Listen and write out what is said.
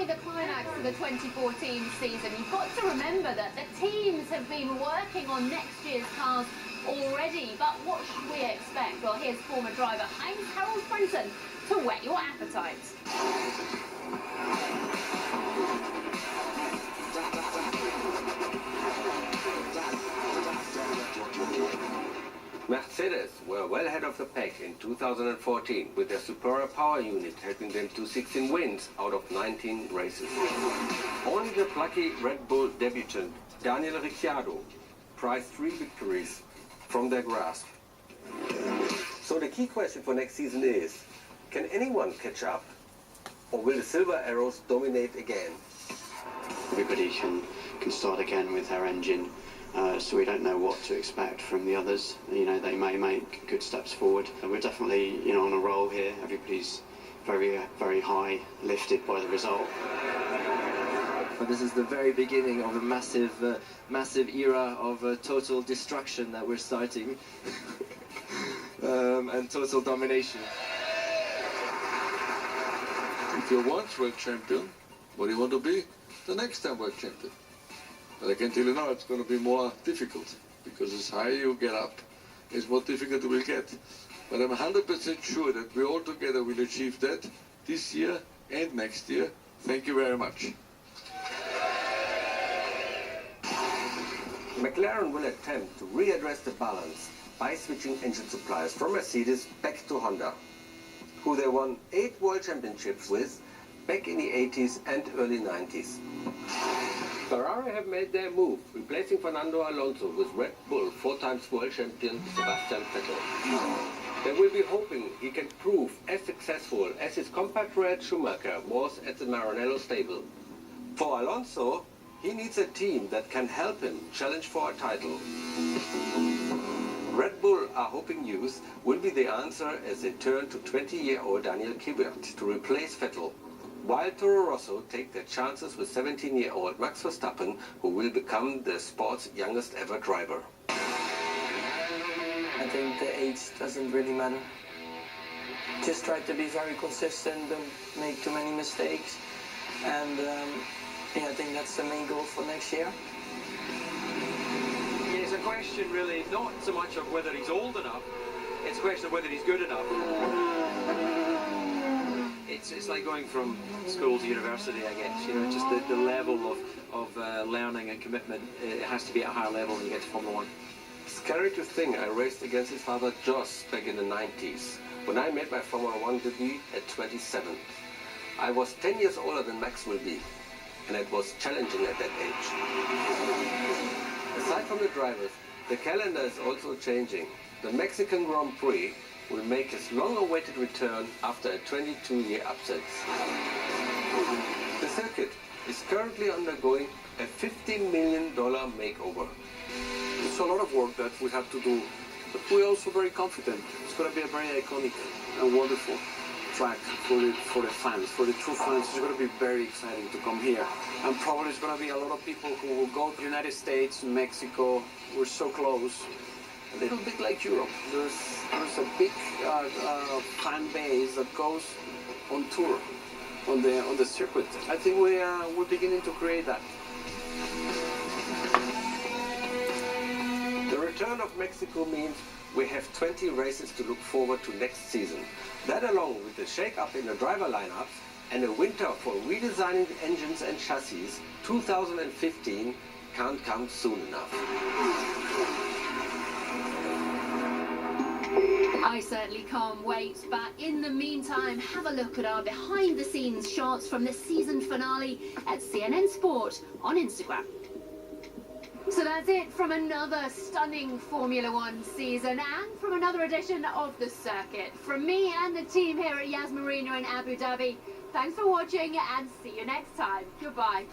enjoy the climax of the 2014 season, you've got to remember that the teams have been working on next year's cars already. But what should we expect? Well, here's former driver Heinz-Harald Frentzen to whet your appetite. Mercedes were well ahead of the pack in 2014 with their superior power unit helping them to 16 wins out of 19 races. Only the plucky Red Bull debutant Daniel Ricciardo prized 3 victories from their grasp. So the key question for next season is, can anyone catch up? Or will the Silver Arrows dominate again? Everybody can start again with their engine. So we don't know what to expect from the others. You know, they may make good steps forward. We're definitely, on a roll here. Everybody's very, very high, lifted by the result. But this is the very beginning of a massive era of total destruction that we're starting, and total domination. If you're once world champion, what do you want to be the next time world champion? But I can tell you now, it's going to be more difficult, because as higher you get up, it's more difficult it will get. But I'm 100% sure that we all together will achieve that this year and next year. Thank you very much. McLaren will attempt to readdress the balance by switching engine suppliers from Mercedes back to Honda, who they won 8 world championships with back in the 80s and early 90s. Ferrari have made their move, replacing Fernando Alonso with Red Bull 4-time world champion Sebastian Vettel. They will be hoping he can prove as successful as his compatriot Schumacher was at the Maranello stable. For Alonso, he needs a team that can help him challenge for a title. Red Bull are hoping youth will be the answer as they turn to 20-year-old Daniel Kvyat to replace Vettel, while Toro Rosso take their chances with 17-year-old Max Verstappen, who will become the sport's youngest ever driver. I think the age doesn't really matter. Just try to be very consistent, don't make too many mistakes, and I think that's the main goal for next year. It's a question really not so much of whether he's old enough, it's a question of whether he's good enough. It's like going from school to university, I guess. Just the level of learning and commitment, it has to be at a higher level when you get to Formula 1. Scary to think I raced against his father Jos back in the 90s, when I made my Formula 1 debut at 27. I was 10 years older than Max will be, and it was challenging at that age. Aside from the drivers, the calendar is also changing. The Mexican Grand Prix will make his long-awaited return after a 22-year absence. The circuit is currently undergoing a $50 million makeover. It's a lot of work that we have to do, but we're also very confident. It's going to be a very iconic and wonderful track for the fans, for the true fans. It's going to be very exciting to come here. And probably there's going to be a lot of people who will go to the United States, Mexico. We're so close. A little bit like Europe. There's a big fan base that goes on tour on the circuit. I think we're beginning to create that. The return of Mexico means we have 20 races to look forward to next season. That, along with the shake-up in the driver lineups and a winter for redesigning the engines and chassis, 2015 can't come soon enough. I certainly can't wait, but in the meantime, have a look at our behind-the-scenes shots from the season finale at CNN Sport on Instagram. So that's it from another stunning Formula One season and from another edition of The Circuit. From me and the team here at Yas Marina in Abu Dhabi, thanks for watching and see you next time. Goodbye.